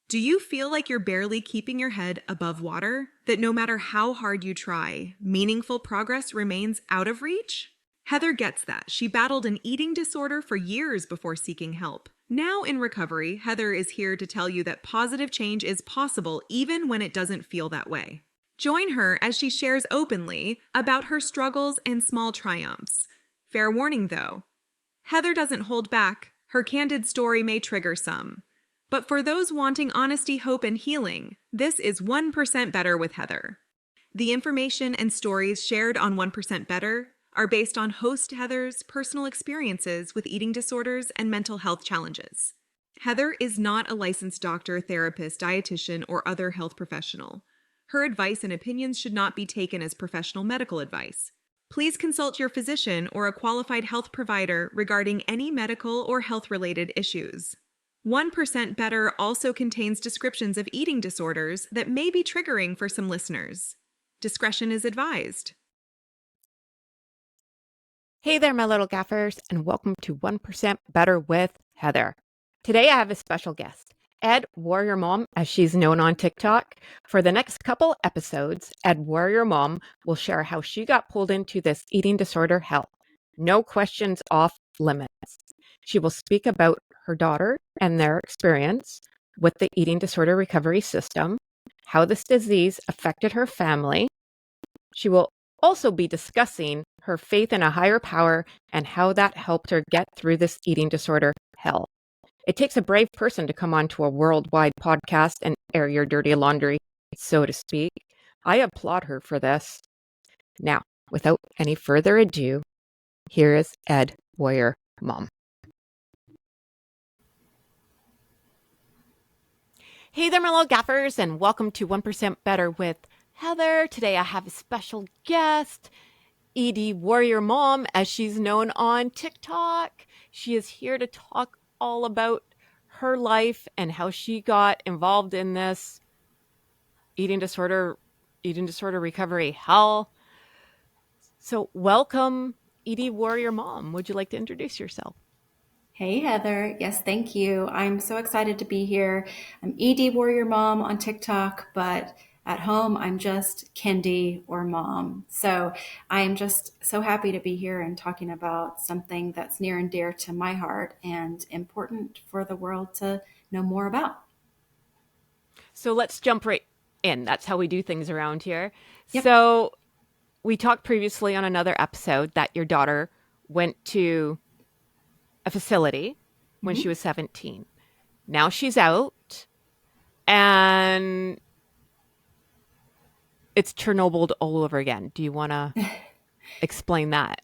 Do you feel like you're barely keeping your head above water? That no matter how hard you try, meaningful progress remains out of reach? Heather gets that. She battled an eating disorder for years before seeking help. Now in recovery, Heather is here to tell you that positive change is possible even when it doesn't feel that way. Join her as she shares openly about her struggles and small triumphs. Fair warning though, Heather doesn't hold back. Her candid story may trigger some. But for those wanting honesty, hope, and healing, this is 1% Better with Heather. The information and stories shared on 1% Better are based on host Heather's personal experiences with eating disorders and mental health challenges. Heather is not a licensed doctor, therapist, dietitian, or other health professional. Her advice and opinions should not be taken as professional medical advice. Please consult your physician or a qualified health provider regarding any medical or health-related issues. 1% Better also contains descriptions of eating disorders that may be triggering for some listeners. Discretion is advised. Hey there, my little gaffers, and welcome to 1% Better with Heather. Today I have a special guest, Edie Warrior Mom, as she's known on TikTok. For the next couple episodes, Edie Warrior Mom will share how she got pulled into this eating disorder hell. No questions off limits. She will speak about her daughter and their experience with the eating disorder recovery system, how this disease affected her family. She will also be discussing her faith in a higher power and how that helped her get through this eating disorder hell. It takes a brave person to come onto a worldwide podcast and air your dirty laundry, so to speak. I applaud her for this. Now, without any further ado, here is Edie Warrior Mom. Hey there, my little gaffers, and welcome to 1% Better with Heather. Today I have a special guest, Edie Warrior Mom, as she's known on TikTok. She is here to talk all about her life and how she got involved in this eating disorder recovery hell. So welcome, Edie Warrior Mom. Would you like to introduce yourself? Hey, Heather. Yes, thank you. I'm so excited to be here. I'm Edie Warrior Mom on TikTok, but at home, I'm just Kendi or Mom. So I'm just so happy to be here and talking about something that's near and dear to my heart and important for the world to know more about. So let's jump right in. That's how we do things around here. Yep. So we talked previously on another episode that your daughter went to a facility when she was 17. Now she's out and it's Chernobyled all over again. Do you want to explain that?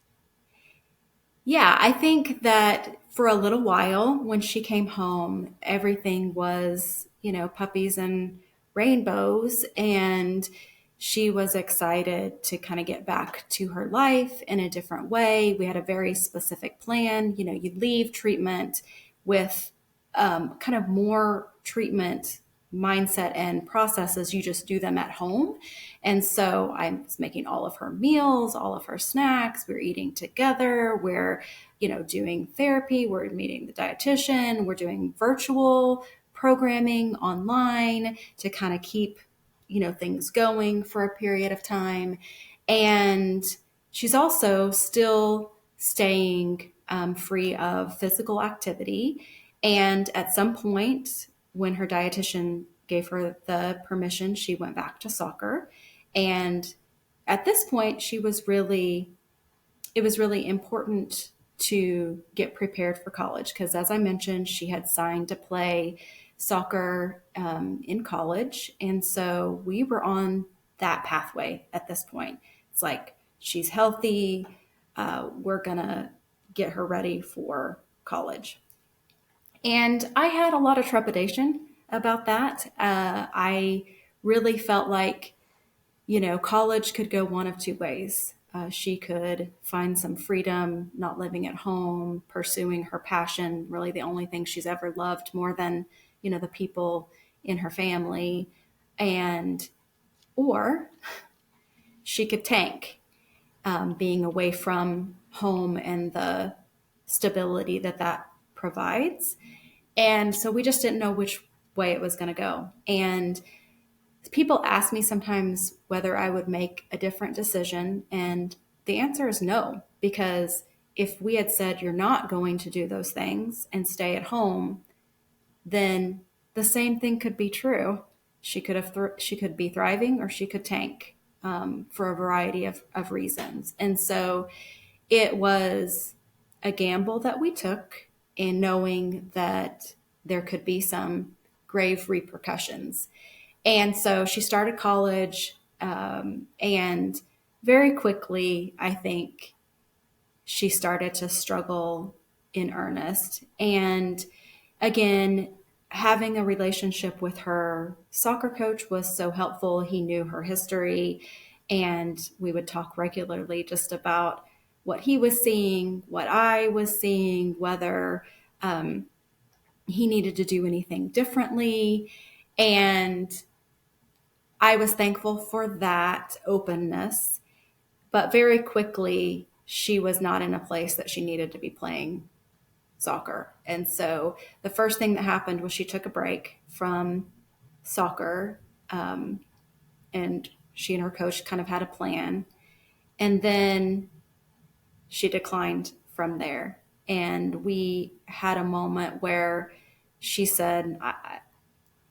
Yeah, I think that for a little while when she came home, everything was, puppies and rainbows. And she was excited to kind of get back to her life in a different way. We had a very specific plan. You leave treatment with kind of more treatment mindset and processes. You just do them at home. And so I was making all of her meals, all of her snacks. We're eating together. We're, doing therapy. We're meeting the dietitian. We're doing virtual programming online to kind of keep things going for a period of time. And she's also still staying free of physical activity. And at some point, when her dietitian gave her the permission, she went back to soccer. And at this point, it was really important to get prepared for college because, as I mentioned, she had signed to play soccer in college. And so we were on that pathway at this point. It's like, she's healthy. We're going to get her ready for college. And I had a lot of trepidation about that. I really felt like, college could go one of two ways. She could find some freedom, not living at home, pursuing her passion, really the only thing she's ever loved more than, the people in her family. Or she could tank, being away from home and the stability that provides. And so we just didn't know which way it was going to go. And people ask me sometimes whether I would make a different decision. And the answer is no, because if we had said you're not going to do those things and stay at home, then the same thing could be true. She could be thriving, or she could tank, for a variety of reasons. And so it was a gamble that we took, in knowing that there could be some grave repercussions. And so she started college, and very quickly, I think she started to struggle in earnest. And again, having a relationship with her soccer coach was so helpful. He knew her history, and we would talk regularly just about what he was seeing, what I was seeing, whether he needed to do anything differently. And I was thankful for that openness. But very quickly, she was not in a place that she needed to be playing soccer. And so the first thing that happened was she took a break from soccer, and she and her coach kind of had a plan. And then she declined from there. And we had a moment where she said,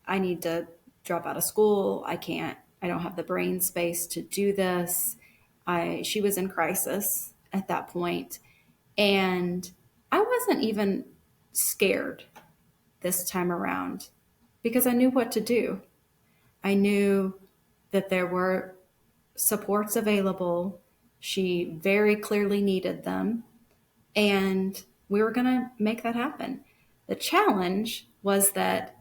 I need to drop out of school. I don't have the brain space to do this. She was in crisis at that point. And I wasn't even scared this time around, because I knew what to do. I knew that there were supports available. She very clearly needed them, and we were going to make that happen. The challenge was that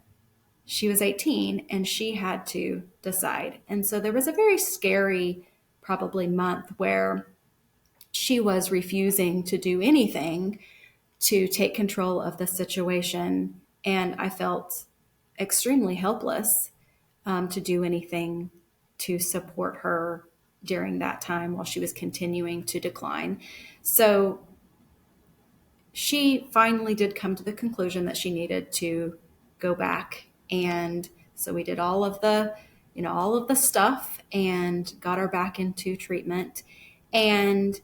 she was 18 and she had to decide. And so there was a very scary, probably month, where she was refusing to do anything to take control of the situation. And I felt extremely helpless, to do anything to support her during that time while she was continuing to decline. So she finally did come to the conclusion that she needed to go back. And so we did all of the stuff and got her back into treatment, and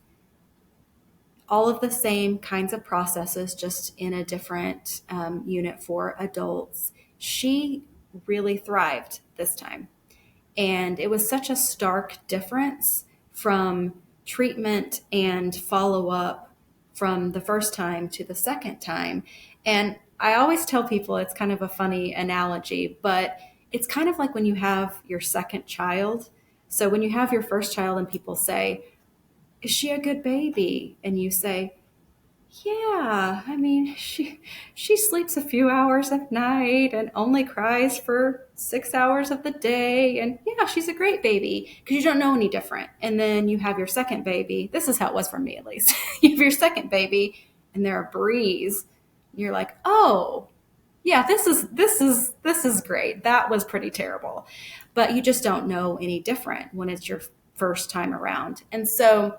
all of the same kinds of processes, just in a different unit for adults. She really thrived this time. And it was such a stark difference from treatment and follow-up from the first time to the second time. And I always tell people, it's kind of a funny analogy, but it's kind of like when you have your second child. So when you have your first child and people say, "Is she a good baby?" And you say, "Yeah, I mean, she sleeps a few hours at night and only cries for 6 hours of the day. And yeah, she's a great baby," because you don't know any different. And then you have your second baby. This is how it was for me, at least. You have your second baby and they're a breeze. You're like, "Oh, yeah, this is great. That was pretty terrible." But you just don't know any different when it's your first time around. And so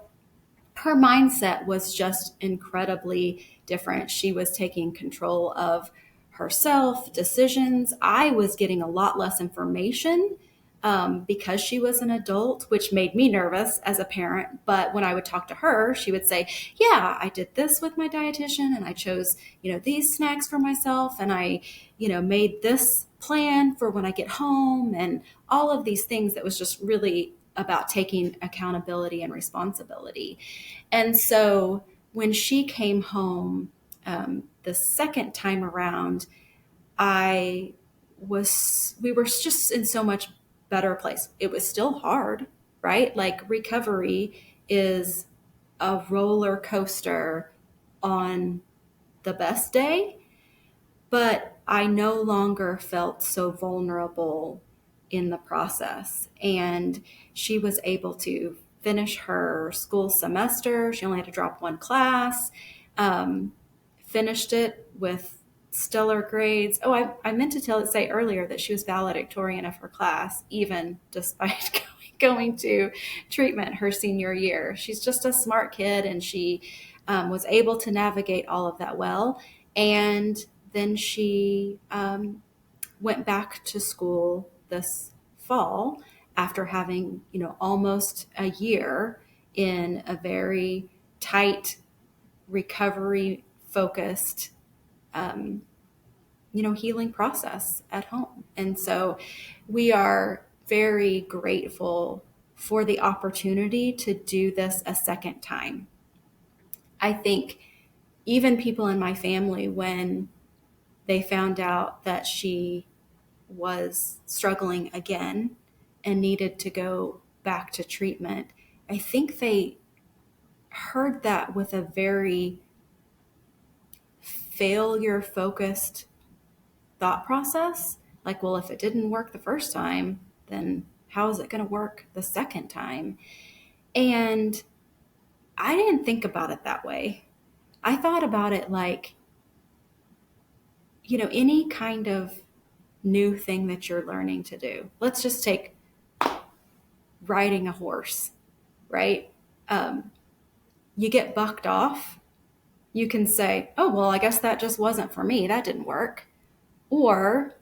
her mindset was just incredibly different. She was taking control of herself, decisions. I was getting a lot less information, because she was an adult, which made me nervous as a parent. But when I would talk to her, she would say, "Yeah, I did this with my dietitian, and I chose, these snacks for myself, and I, made this plan for when I get home," and all of these things that was just really about taking accountability and responsibility. And so when she came home, the second time around, we were just in so much better place. It was still hard, right? Like, recovery is a roller coaster on the best day, but I no longer felt so vulnerable in the process. And she was able to finish her school semester. She only had to drop one class, finished it with stellar grades. Oh, I meant to say earlier that she was valedictorian of her class, even despite going to treatment her senior year. She's just a smart kid, and she was able to navigate all of that well. And then she went back to school this fall after having, almost a year in a very tight recovery focused, healing process at home. And so we are very grateful for the opportunity to do this a second time. I think even people in my family, when they found out that she was struggling again and needed to go back to treatment, I think they heard that with a very failure focused thought process. Like, well, if it didn't work the first time, then how is it going to work the second time? And I didn't think about it that way. I thought about it like, any kind of new thing that you're learning to do. Let's just take riding a horse, right? You get bucked off. You can say, oh, well, I guess that just wasn't for me. That didn't work. Or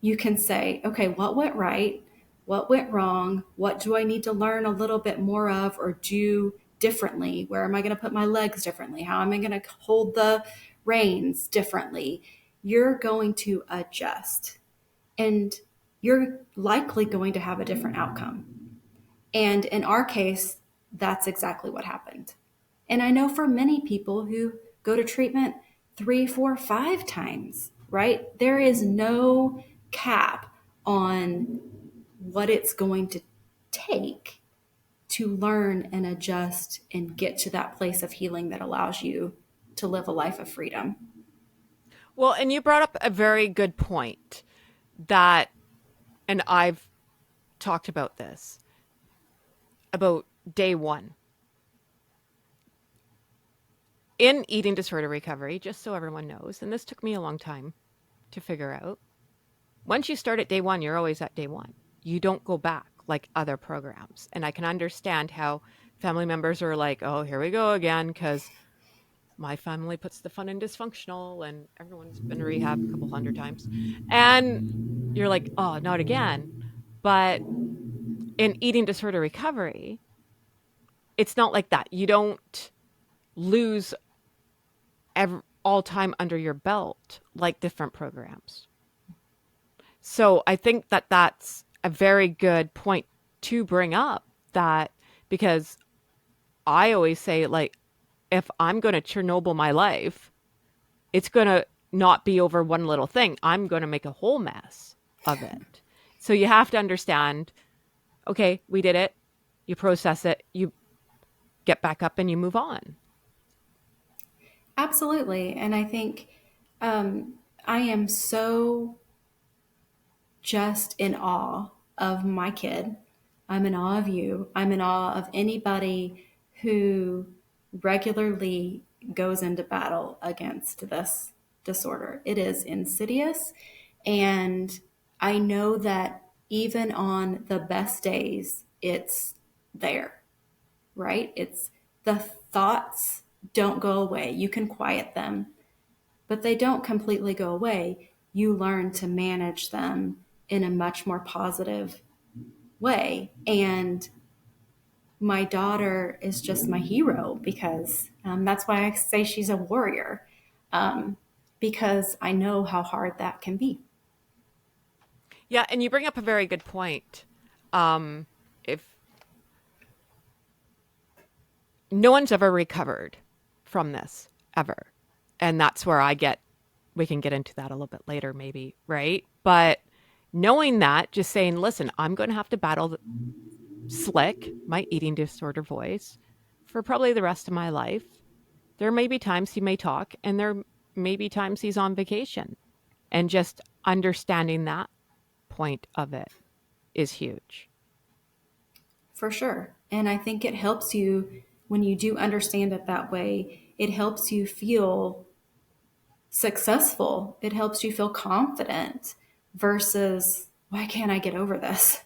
you can say, okay, what went right? What went wrong? What do I need to learn a little bit more of or do differently? Where am I going to put my legs differently? How am I going to hold the reins differently? You're going to adjust, and you're likely going to have a different outcome. And in our case, that's exactly what happened. And I know for many people who go to treatment 3, 4, 5 times, right? There is no cap on what it's going to take to learn and adjust and get to that place of healing that allows you to live a life of freedom. Well, and you brought up a very good point that, and I've talked about this, about day one. In eating disorder recovery, just so everyone knows, and this took me a long time to figure out, once you start at day one, you're always at day one. You don't go back like other programs. And I can understand how family members are like, oh, here we go again, because my family puts the fun in dysfunctional and everyone's been to rehab a couple hundred times. And you're like, oh, not again. But in eating disorder recovery, it's not like that. You don't lose all time under your belt like different programs. So I think that that's a very good point to bring up, that because I always say, like, if I'm going to Chernobyl my life, it's going to not be over one little thing. I'm going to make a whole mess of it. So you have to understand, okay, we did it. You process it, you get back up and you move on. Absolutely. And I think I am so just in awe of my kid. I'm in awe of you. I'm in awe of anybody who regularly goes into battle against this disorder. It is insidious. And I know that even on the best days, it's there, right? It's the thoughts don't go away. You can quiet them, but they don't completely go away. You learn to manage them in a much more positive way. And my daughter is just my hero because that's why I say she's a warrior, because I know how hard that can be. Yeah, and you bring up a very good point. If no one's ever recovered from this, ever. And that's where we can get into that a little bit later maybe, right? But knowing that, just saying, listen, I'm going to have to battle Slick, my eating disorder voice, for probably the rest of my life. There may be times he may talk, and there may be times he's on vacation. And just understanding that point of it is huge. For sure. And I think it helps you when you do understand it that way. It helps you feel successful. It helps you feel confident versus, why can't I get over this?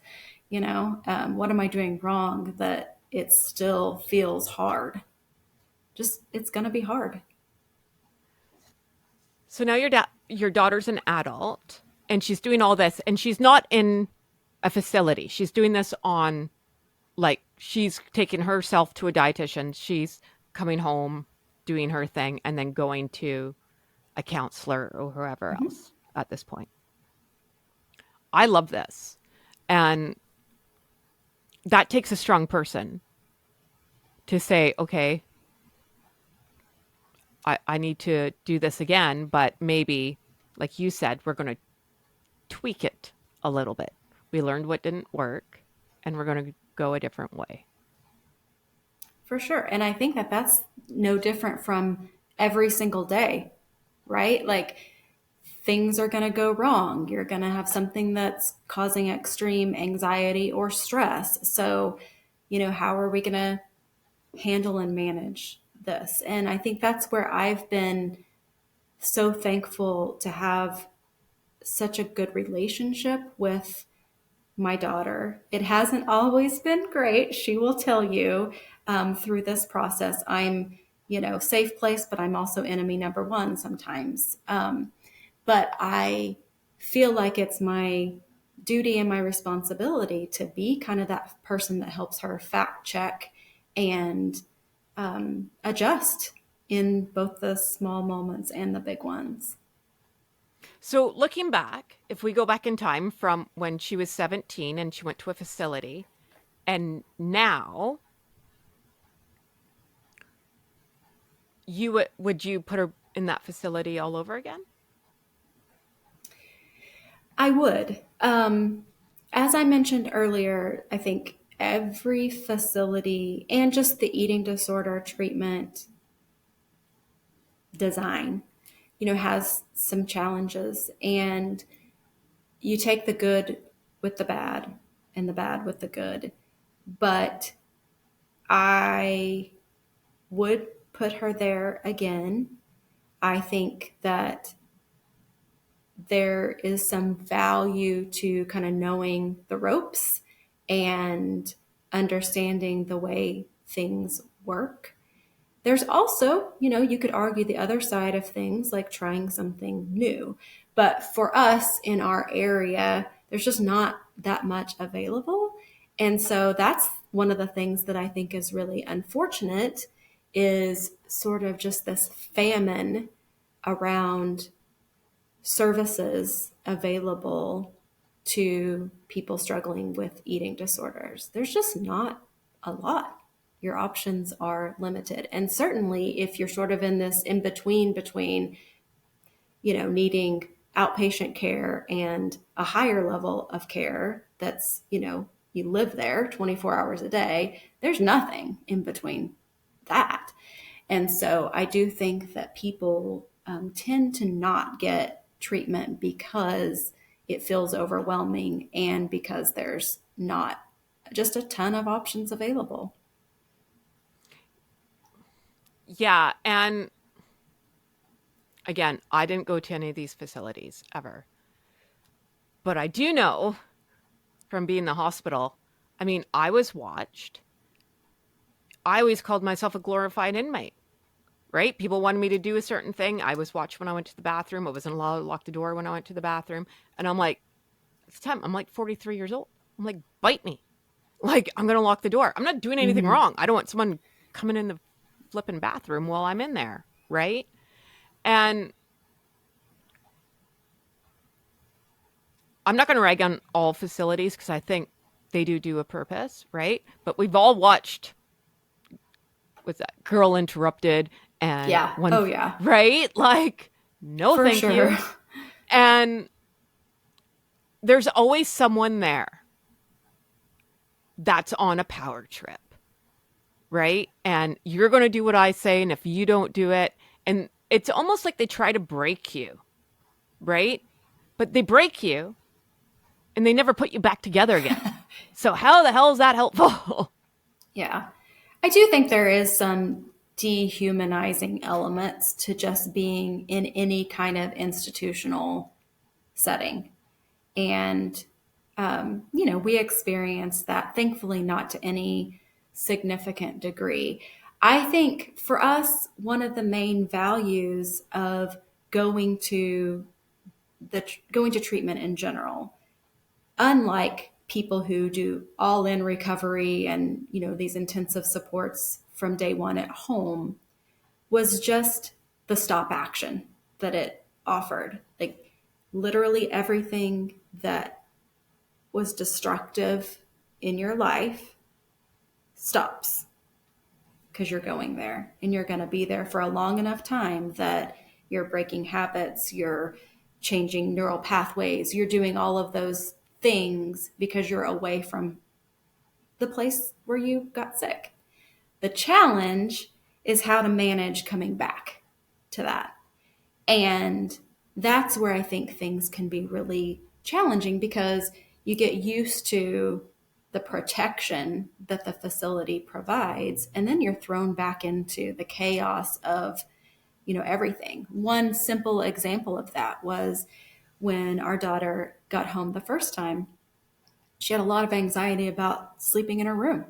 What am I doing wrong that it still feels hard? Just, it's going to be hard. So now your daughter's an adult. and she's doing all this, and she's not in a facility. She's doing this on, like, she's taking herself to a dietitian. She's coming home, doing her thing, and then going to a counselor or whoever else at this point. I love this. And that takes a strong person to say, okay, I need to do this again, but maybe, like you said, we're going to tweak it a little bit. We learned what didn't work, and we're going to go a different way. For sure. And I think that that's no different from every single day, right? Like, things are going to go wrong. You're going to have something that's causing extreme anxiety or stress. So, how are we going to handle and manage this? And I think that's where I've been so thankful to have such a good relationship with my daughter. It hasn't always been great. She will tell you through this process, I'm, safe place, but I'm also enemy number one sometimes. But I feel like it's my duty and my responsibility to be kind of that person that helps her fact check and adjust in both the small moments and the big ones. So looking back, if we go back in time from when she was 17 and she went to a facility, and now, would you put her in that facility all over again? I would. As I mentioned earlier, I think every facility and just the eating disorder treatment design, has some challenges, and you take the good with the bad and the bad with the good. But I would put her there again. I think that there is some value to kind of knowing the ropes and understanding the way things work. There's also, you could argue the other side of things, like trying something new. But for us in our area, there's just not that much available. And so that's one of the things that I think is really unfortunate, is sort of just this famine around services available to people struggling with eating disorders. There's just not a lot. Your options are limited. And certainly if you're sort of in this in between, needing outpatient care and a higher level of care that's, you live there 24 hours a day, there's nothing in between that. And so I do think that people tend to not get treatment because it feels overwhelming and because there's not just a ton of options available. Yeah. And again, I didn't go to any of these facilities ever. But I do know from being in the hospital, I mean, I was watched. I always called myself a glorified inmate, right? People wanted me to do a certain thing. I was watched when I went to the bathroom. I wasn't allowed to lock the door when I went to the bathroom. And I'm like, it's time. I'm like 43 years old. I'm like, bite me. Like, I'm going to lock the door. I'm not doing anything wrong. I don't want someone coming in the flipping bathroom while I'm in there, right? And I'm not going to rag on all facilities because I think they do a purpose, right? But we've all watched, what's that, Girl Interrupted and Yeah. Oh, yeah. Right? Like, no, For thank sure. you. And there's always someone there that's on a power trip, right? And you're going to do what I say, and if you don't do it, and it's almost like they try to break you, right? But they break you and they never put you back together again. So how the hell is that helpful? Yeah. I do think there is some dehumanizing elements to just being in any kind of institutional setting. And, we experience that, thankfully, not to any significant degree. I think for us, one of the main values of going to going to treatment in general, unlike people who do all-in recovery and, these intensive supports from day one at home, was just the stop action that it offered. Like literally everything that was destructive in your life stops because you're going there, and you're going to be there for a long enough time that you're breaking habits, you're changing neural pathways, you're doing all of those things because you're away from the place where you got sick. The challenge is how to manage coming back to that. And that's where I think things can be really challenging, because you get used to the protection that the facility provides, and then you're thrown back into the chaos of, everything. One simple example of that was when our daughter got home the first time. She had a lot of anxiety about sleeping in her room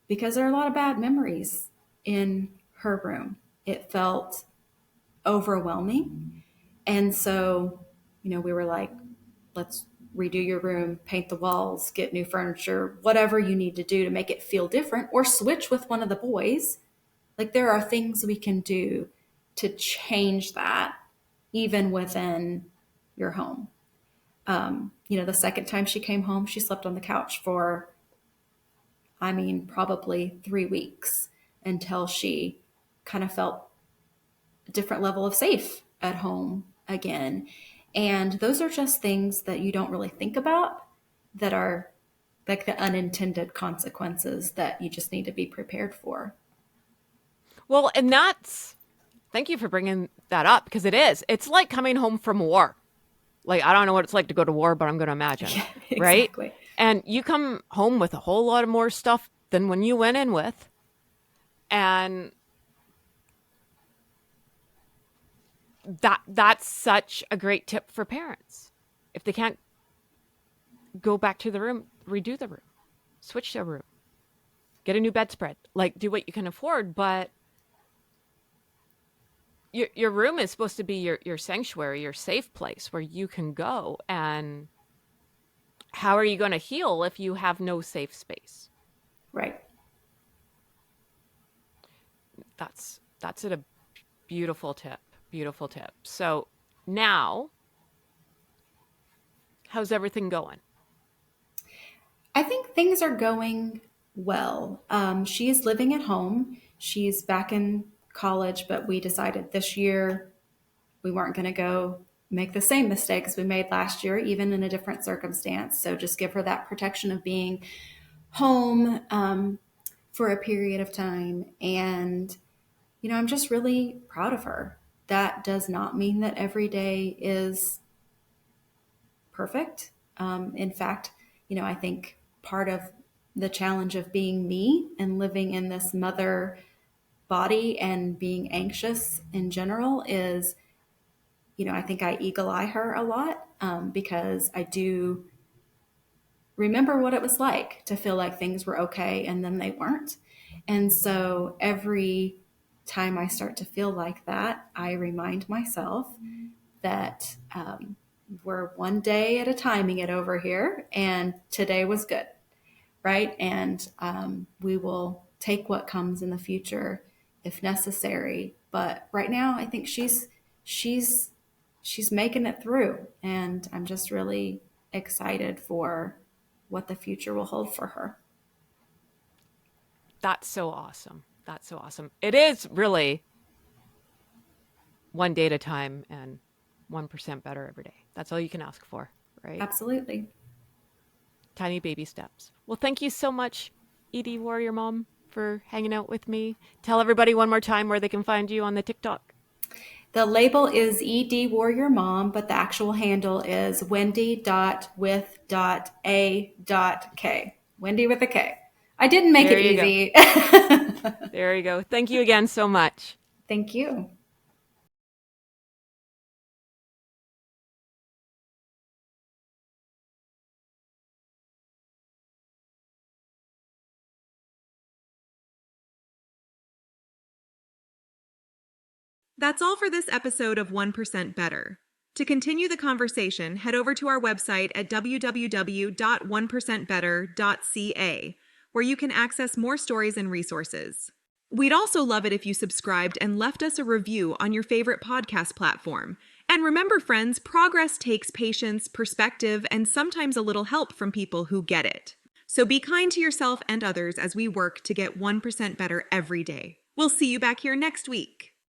because there are a lot of bad memories in her room. It felt overwhelming. And so, we were like, let's redo your room, paint the walls, get new furniture, whatever you need to do to make it feel different, or switch with one of the boys. Like there are things we can do to change that even within your home. The second time she came home, she slept on the couch for, probably 3 weeks until she kind of felt a different level of safe at home again. And those are just things that you don't really think about, that are like the unintended consequences that you just need to be prepared for. Well, and thank you for bringing that up, because it's like coming home from war. Like, I don't know what it's like to go to war, but I'm going to imagine, Yeah, right? exactly. And you come home with a whole lot of more stuff than when you went in with. And that's such a great tip for parents. If they can't go back to the room, redo the room, switch their room, get a new bedspread, like do what you can afford. But your room is supposed to be your sanctuary, your safe place where you can go. And how are you going to heal if you have no safe space? Right. That's a beautiful tip. Beautiful tip. So now, how's everything going? I think things are going well. She is living at home. She's back in college, but we decided this year we weren't going to go make the same mistakes we made last year, even in a different circumstance. So just give her that protection of being home for a period of time. And, I'm just really proud of her. That does not mean that every day is perfect. In fact, I think part of the challenge of being me and living in this mother body and being anxious in general is, I think I eagle eye her a lot, because I do remember what it was like to feel like things were okay and then they weren't. And so every time I start to feel like that, I remind myself that we're one day at a timing it over here, and today was good, right? And we will take what comes in the future if necessary. But right now, I think she's making it through, and I'm just really excited for what the future will hold for her. That's so awesome. That's so awesome. It is really one day at a time and 1% better every day. That's all you can ask for, right? Absolutely. Tiny baby steps. Well, thank you so much, Edie Warrior Mom, for hanging out with me. Tell everybody one more time where they can find you on the TikTok. The label is Edie Warrior Mom, but the actual handle is Wendy.with.a.k. Wendy with a K. I didn't make it easy. There you go. Thank you again so much. Thank you. That's all for this episode of 1% Better. To continue the conversation, head over to our website at www.1percentbetter.ca, where you can access more stories and resources. We'd also love it if you subscribed and left us a review on your favorite podcast platform. And remember, friends, progress takes patience, perspective, and sometimes a little help from people who get it. So be kind to yourself and others as we work to get 1% better every day. We'll see you back here next week.